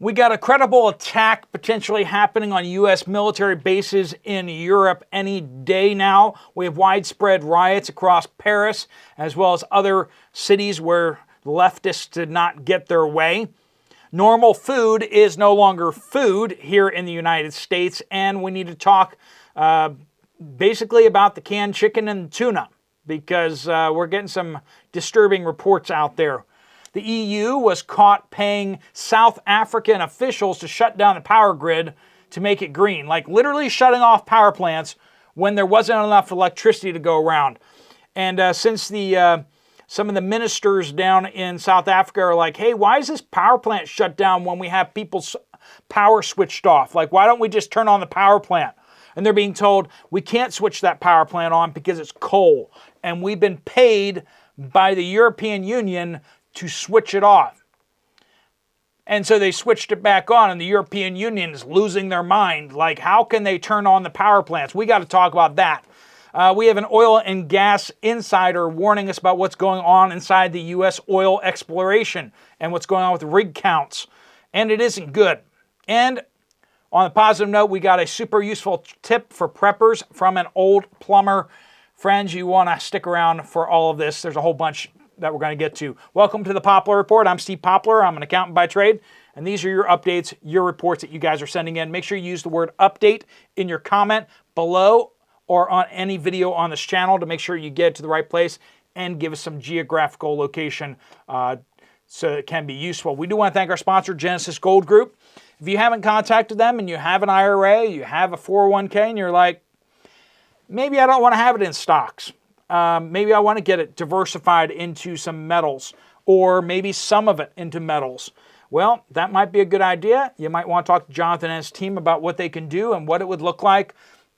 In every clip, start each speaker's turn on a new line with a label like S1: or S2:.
S1: We got a credible attack potentially happening on U.S. military bases in Europe any day now. We have widespread riots across Paris, as well as other cities where leftists did not get their way. Normal food is no longer food here in the United States, and we need to talk basically about the canned chicken and tuna, because we're getting some disturbing reports out there. The EU was caught paying South African officials to shut down the power grid to make it green, like literally shutting off power plants when there wasn't enough electricity to go around. And since some of the ministers down in South Africa are like, hey, why is this power plant shut down when we have people's power switched off? Like, why don't we just turn on the power plant? And they're being told, we can't switch that power plant on because it's coal. And we've been paid by the European Union to switch it off. And so they switched it back on, and the European Union is losing their mind. Like, how can they turn on the power plants? We got to talk about that. We have an oil and gas insider warning us about what's going on inside the U.S. oil exploration and what's going on with rig counts. And it isn't good. And on a positive note, we got a super useful tip for preppers from an old plumber. Friends, you want to stick around for all of this. There's a whole bunch that we're going to get to. Welcome to the Poplar Report. I'm Steve Poplar. I'm an accountant by trade, and these are your updates, your reports that you guys are sending in. Make sure you use the word update in your comment below or on any video on this channel to make sure you get to the right place, and give us some geographical location so it can be useful. We do want to thank our sponsor, Genesis Gold Group. If you haven't contacted them and you have an IRA, you have a 401k, and you're like, maybe I don't want to have it in stocks. Maybe I want to get it diversified into some metals, or maybe some of it into metals. Well, that might be a good idea. You might want to talk to Jonathan and his team about what they can do and what it would look like.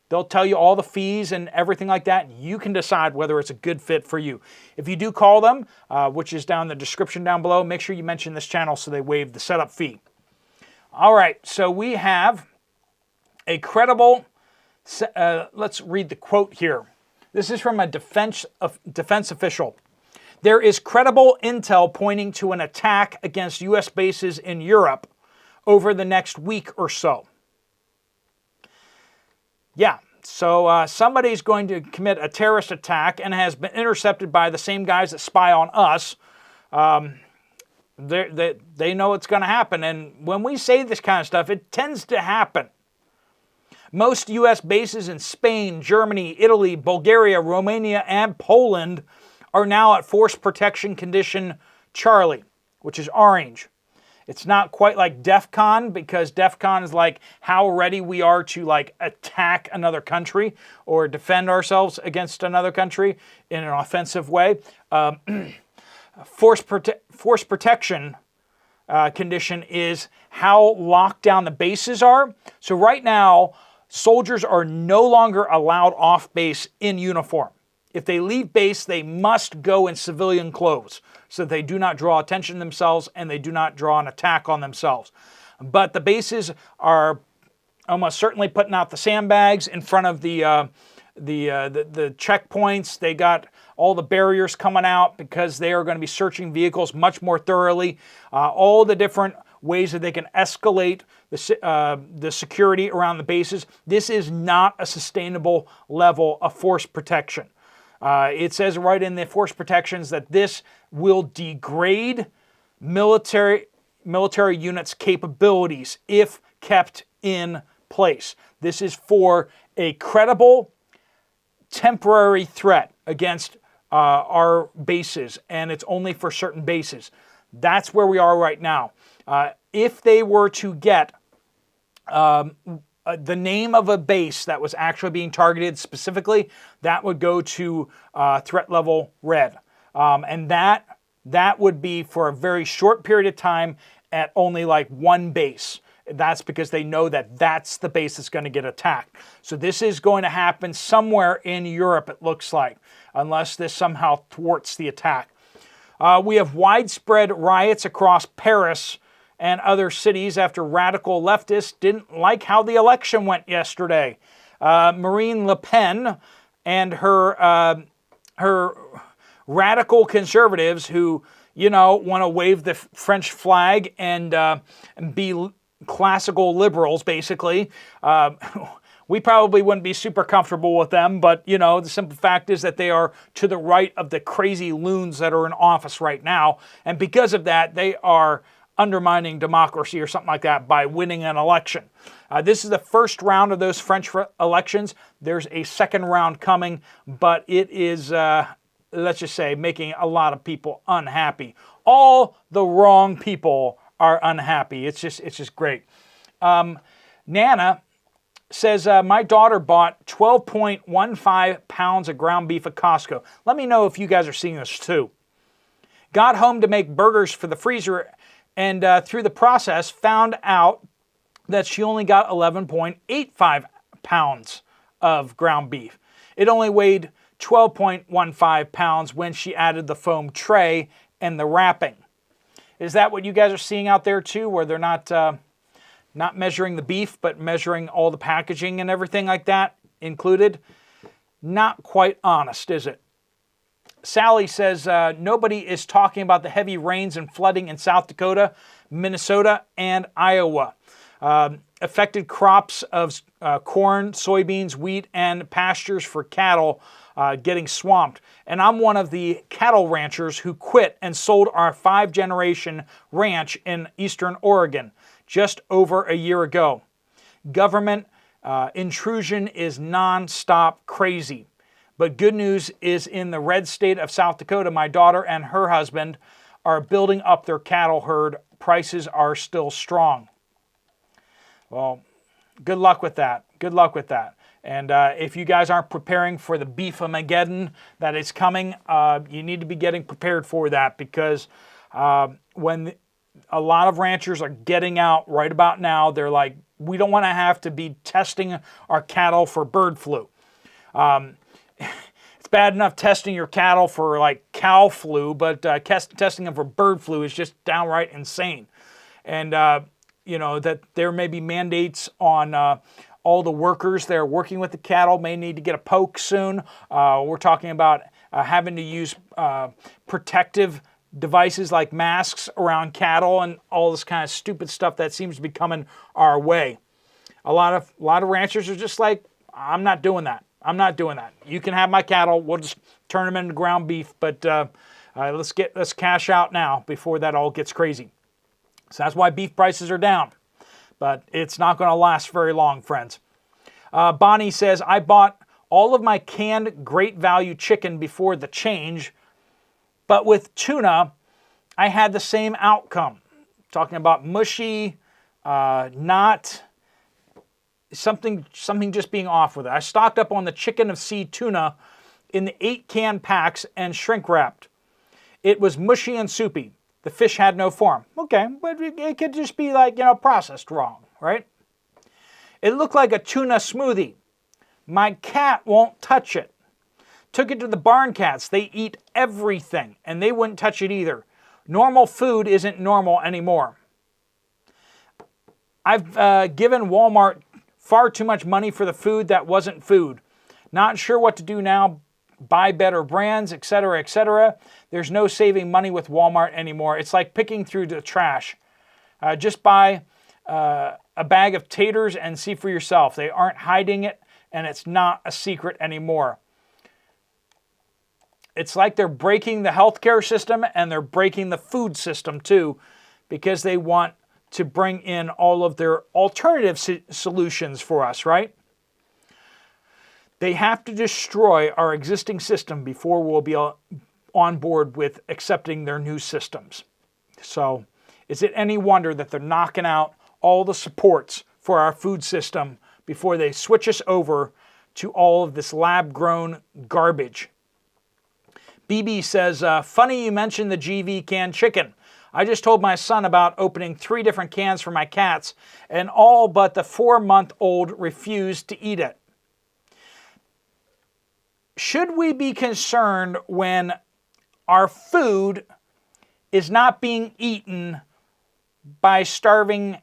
S1: They'll tell you all the fees and everything like that, and you can decide whether it's a good fit for you. If you do call them, which is down in the description down below, make sure you mention this channel so they waive the setup fee. All right, so we have a credible, let's read the quote here. This is from a defense official. There is credible intel pointing to an attack against U.S. bases in Europe over the next week or so. Yeah, so somebody's going to commit a terrorist attack and has been intercepted by the same guys that spy on us. They know it's going to happen. And when we say this kind of stuff, it tends to happen. Most U.S. bases in Spain, Germany, Italy, Bulgaria, Romania, and Poland are now at Force Protection Condition Charlie, which is orange. It's not quite like DEFCON, because DEFCON is like how ready we are to like attack another country or defend ourselves against another country in an offensive way. Force Protection Condition is how locked down the bases are. So right now, soldiers are no longer allowed off base in uniform. If they leave base, they must go in civilian clothes so that they do not draw attention to themselves and they do not draw an attack on themselves. But the bases are almost certainly putting out the sandbags in front of the checkpoints. They got all the barriers coming out because they are going to be searching vehicles much more thoroughly. All the different ways that they can escalate the security around the bases. This is not a sustainable level of force protection. It says right in the force protections that this will degrade military units' capabilities if kept in place. This is for a credible temporary threat against our bases, and it's only for certain bases. That's where we are right now. If they were to get the name of a base that was actually being targeted specifically, that would go to threat level red. And that would be for a very short period of time at only like one base. That's because they know that that's the base that's going to get attacked. So this is going to happen somewhere in Europe, it looks like, unless this somehow thwarts the attack. We have widespread riots across Paris and other cities after radical leftists didn't like how the election went yesterday. Marine Le Pen and her radical conservatives who want to wave the French flag and be classical liberals, basically. We probably wouldn't be super comfortable with them, but, the simple fact is that they are to the right of the crazy loons that are in office right now. And because of that, they are undermining democracy or something like that by winning an election. This is the first round of those French elections. There's a second round coming, but it is, let's just say, making a lot of people unhappy. All the wrong people are unhappy. It's just great. Nana says, my daughter bought 12.15 pounds of ground beef at Costco. Let me know if you guys are seeing this too. Got home to make burgers for the freezer and through the process found out that she only got 11.85 pounds of ground beef. It only weighed 12.15 pounds when she added the foam tray and the wrapping. Is that what you guys are seeing out there too, where they're not measuring the beef, but measuring all the packaging and everything like that included? Not quite honest, is it? Sally says, nobody is talking about the heavy rains and flooding in South Dakota, Minnesota, and Iowa. Affected crops of corn, soybeans, wheat, and pastures for cattle getting swamped. And I'm one of the cattle ranchers who quit and sold our 5-generation ranch in eastern Oregon just over a year ago. Government intrusion is nonstop crazy. But good news is in the red state of South Dakota, my daughter and her husband are building up their cattle herd. Prices are still strong. Well, good luck with that. Good luck with that. And if you guys aren't preparing for the beef-amageddon that is coming, you need to be getting prepared for that, because when a lot of ranchers are getting out right about now, they're like, we don't want to have to be testing our cattle for bird flu. It's bad enough testing your cattle for like cow flu, but testing them for bird flu is just downright insane. And that there may be mandates on all the workers that are working with the cattle may need to get a poke soon. We're talking about having to use protective devices like masks around cattle and all this kind of stupid stuff that seems to be coming our way. A lot of ranchers are just like, I'm not doing that. I'm not doing that. You can have my cattle. We'll just turn them into ground beef, but let's cash out now before that all gets crazy. So that's why beef prices are down. But it's not going to last very long, friends. Bonnie says, I bought all of my canned great value chicken before the change, but with tuna, I had the same outcome. Talking about mushy, not something just being off with it. I stocked up on the chicken of sea tuna in the 8-can packs and shrink wrapped. It was mushy and soupy. The fish had no form. Okay, but it could just be like, processed wrong, right? It looked like a tuna smoothie. My cat won't touch it. Took it to the barn cats. They eat everything, and they wouldn't touch it either. Normal food isn't normal anymore. I've given Walmart far too much money for the food that wasn't food. Not sure what to do now. Buy better brands, etc., etc. There's no saving money with Walmart anymore. It's like picking through the trash. Just buy a bag of taters and see for yourself. They aren't hiding it, and it's not a secret anymore. It's like they're breaking the healthcare system, and they're breaking the food system too, because they want to bring in all of their alternative solutions for us, right? They have to destroy our existing system before we'll be on board with accepting their new systems. So, is it any wonder that they're knocking out all the supports for our food system before they switch us over to all of this lab-grown garbage? BB says, funny you mentioned the GV canned chicken. I just told my son about opening 3 different cans for my cats, and all but the 4-month-old refused to eat it. Should we be concerned when our food is not being eaten by starving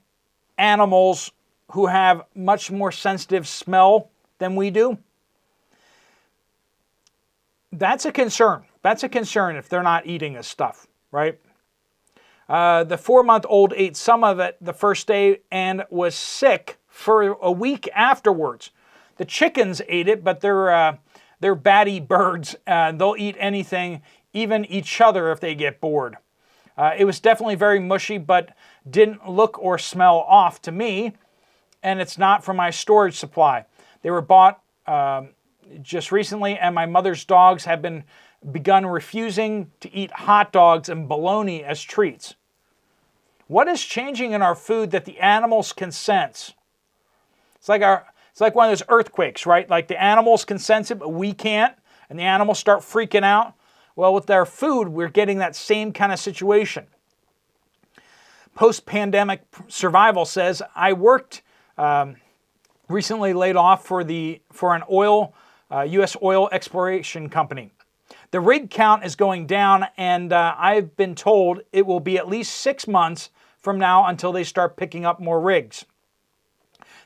S1: animals who have much more sensitive smell than we do? That's a concern. That's a concern if they're not eating this stuff. right? The 4-month-old ate some of it the first day and was sick for a week afterwards. The chickens ate it, but they're batty birds. They'll eat anything, even each other if they get bored. It was definitely very mushy, but didn't look or smell off to me, and it's not from my storage supply. They were bought just recently, and my mother's dogs have begun refusing to eat hot dogs and bologna as treats. What is changing in our food that the animals can sense? It's like one of those earthquakes, right? Like the animals can sense it, but we can't, and the animals start freaking out. Well, with our food, we're getting that same kind of situation. Post-pandemic survival says, I worked recently laid off for an U.S. oil exploration company. The rig count is going down, and I've been told it will be at least 6 months from now until they start picking up more rigs.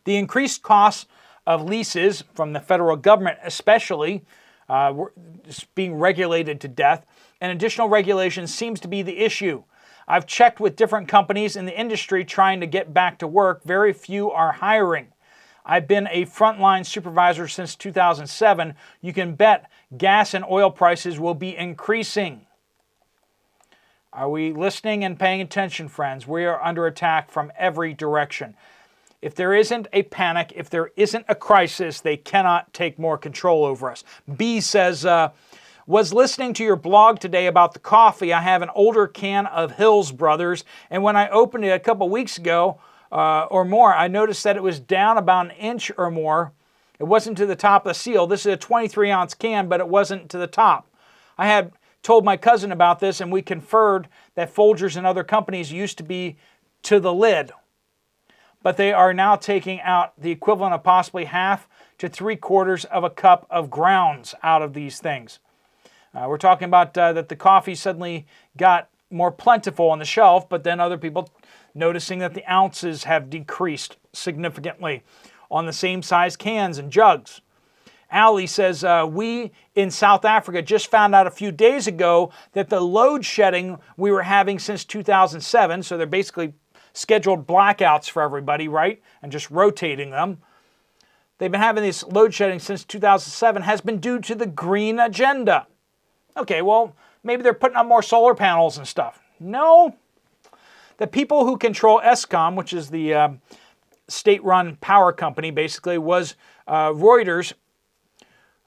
S1: The increased costs of leases from the federal government especially, being regulated to death, and additional regulation seems to be the issue. I've checked with different companies in the industry trying to get back to work. Very few are hiring. I've been a frontline supervisor since 2007. You can bet gas and oil prices will be increasing. Are we listening and paying attention, friends? We are under attack from every direction. If there isn't a panic, if there isn't a crisis, they cannot take more control over us. B says, was listening to your blog today about the coffee. I have an older can of Hills Brothers, and when I opened it a couple weeks ago or more, I noticed that it was down about an inch or more. It wasn't to the top of the seal. This is a 23-ounce can, but it wasn't to the top. I had told my cousin about this, and we conferred that Folgers and other companies used to be to the lid, but they are now taking out the equivalent of possibly 1/2 to 3/4 of a cup of grounds out of these things. We're talking about that the coffee suddenly got more plentiful on the shelf, but then other people noticing that the ounces have decreased significantly on the same size cans and jugs. Aldi says, we in South Africa just found out a few days ago that the load shedding we were having since 2007, so they're basically scheduled blackouts for everybody, right? And just rotating them. They've been having this load shedding since 2007 has been due to the green agenda. Okay, well, maybe they're putting up more solar panels and stuff. No. The people who control Eskom, which is the state-run power company, basically, was Reuters,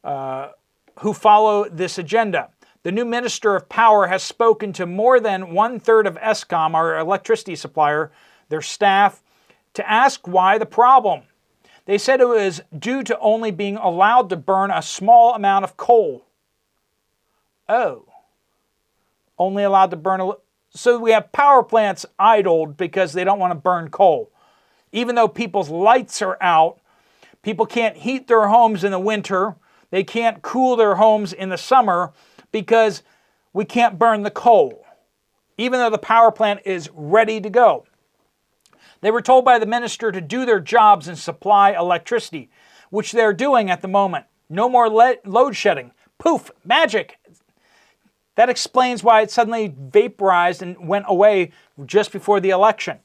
S1: who follow this agenda. The new Minister of Power has spoken to more than 1/3 of Eskom, our electricity supplier, their staff, to ask why the problem. They said it was due to only being allowed to burn a small amount of coal. Oh. Only allowed to burn so we have power plants idled because they don't want to burn coal. Even though people's lights are out, people can't heat their homes in the winter, they can't cool their homes in the summer because we can't burn the coal, even though the power plant is ready to go. They were told by the minister to do their jobs and supply electricity, which they're doing at the moment. No more load shedding. Poof, magic. That explains why it suddenly vaporized and went away just before the election.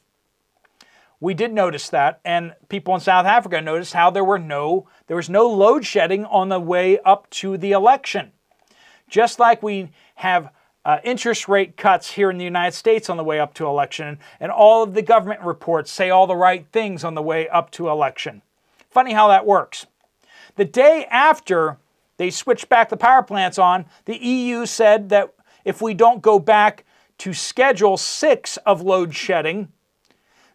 S1: We did notice that, and people in South Africa noticed how there was no load shedding on the way up to the election. Just like we have interest rate cuts here in the United States on the way up to election, and all of the government reports say all the right things on the way up to election. Funny how that works. The day after they switched back the power plants on, the EU said that if we don't go back to Schedule 6 of load shedding,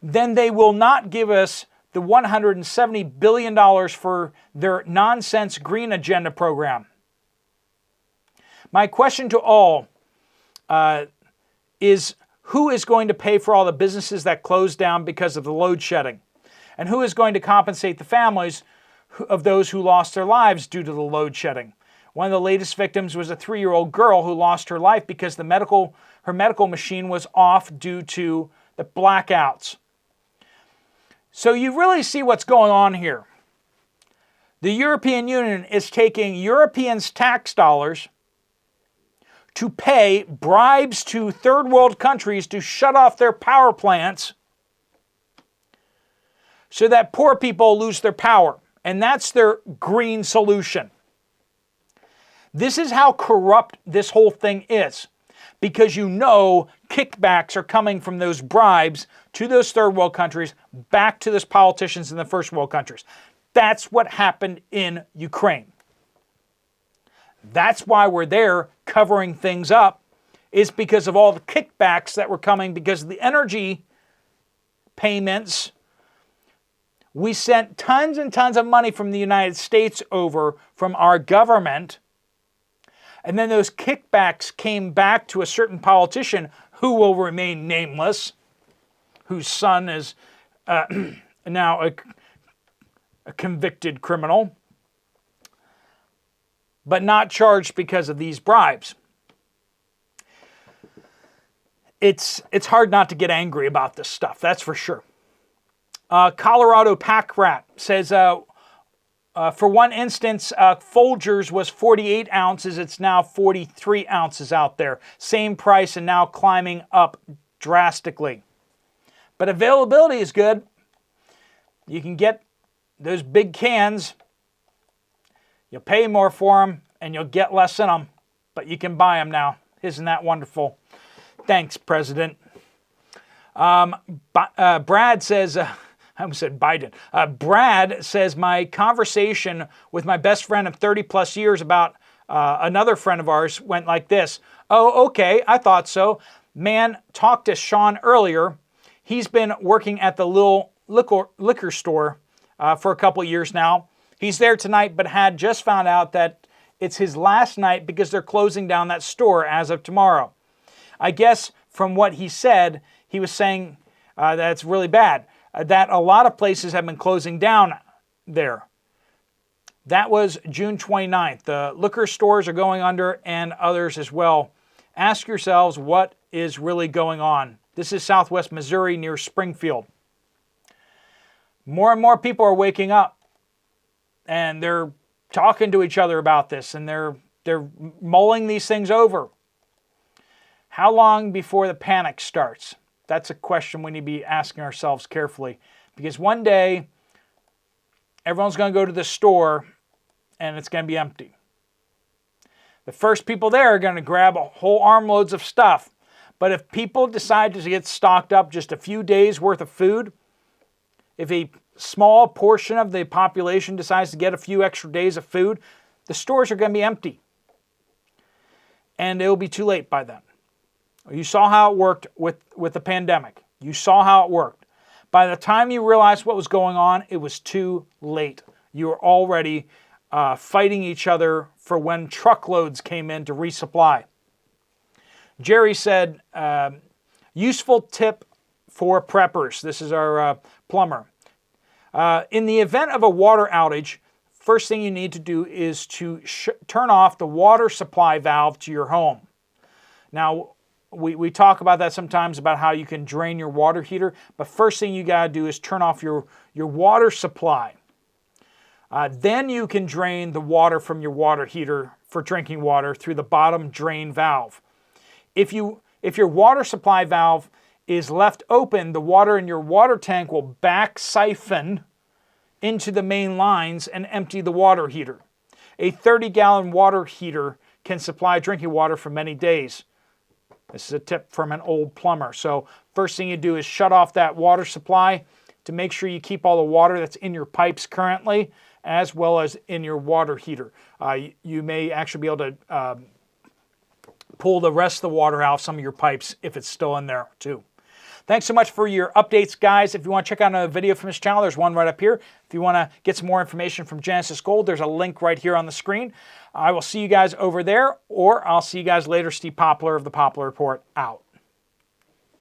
S1: then they will not give us the $170 billion for their nonsense green agenda program. My question to all is, who is going to pay for all the businesses that closed down because of the load shedding? And who is going to compensate the families of those who lost their lives due to the load shedding? One of the latest victims was a 3-year-old girl who lost her life because her medical machine was off due to the blackouts. So you really see what's going on here. The European Union is taking Europeans' tax dollars, to pay bribes to third world countries to shut off their power plants so that poor people lose their power. And that's their green solution. This is how corrupt this whole thing is, because you know kickbacks are coming from those bribes to those third world countries back to those politicians in the first world countries. That's what happened in Ukraine. That's why we're there covering things up, is because of all the kickbacks that were coming because of the energy payments. We sent tons and tons of money from the United States over from our government. And then those kickbacks came back to a certain politician who will remain nameless, whose son is now a convicted criminal, but not charged because of these bribes. It's hard not to get angry about this stuff, that's for sure. Colorado Pack Rat says, for one instance, Folgers was 48 ounces. It's now 43 ounces out there. Same price and now climbing up drastically. But availability is good. You can get those big cans. You'll pay more for them and you'll get less in them. But you can buy them now. Isn't that wonderful? Thanks, President. Brad says... I almost said Biden. Brad says, my conversation with my best friend of 30 plus years about another friend of ours went like this. Oh, okay, I thought so. Man, talked to Sean earlier. He's been working at the little liquor store for a couple of years now. He's there tonight, but had just found out that it's his last night because they're closing down that store as of tomorrow. I guess from what he said, he was saying that's really bad. That a lot of places have been closing down there. That was June 29th. The liquor stores are going under and others as well. Ask yourselves what is really going on. This is Southwest Missouri near Springfield. More and more people are waking up and they're talking to each other about this and they're mulling these things over. How long before the panic starts? That's a question we need to be asking ourselves carefully, because one day everyone's going to go to the store and it's going to be empty. The first people there are going to grab a whole armloads of stuff. But if people decide to get stocked up just a few days worth of food, if a small portion of the population decides to get a few extra days of food, the stores are going to be empty. And it will be too late by then. You saw how it worked with the pandemic. You saw how it worked. By the time you realized what was going on, it was too late. You were already fighting each other for when truckloads came in to resupply. Jerry said, useful tip for preppers. This is our plumber. In the event of a water outage, first thing you need to do is to turn off the water supply valve to your home. Now, we talk about that sometimes, about how you can drain your water heater, but first thing you got to do is turn off your water supply. Then you can drain the water from your water heater for drinking water through the bottom drain valve. If your water supply valve is left open, the water in your water tank will back siphon into the main lines and empty the water heater. A 30-gallon water heater can supply drinking water for many days. This is a tip from an old plumber. So first thing you do is shut off that water supply to make sure you keep all the water that's in your pipes currently, as well as in your water heater. You may actually be able to pull the rest of the water out of some of your pipes if it's still in there too. Thanks so much for your updates, guys. If you want to check out a video from this channel, there's one right up here. If you want to get some more information from Genesis Gold, there's a link right here on the screen. I will see you guys over there, or I'll see you guys later. Steve Poplar of the Poplar Report, out.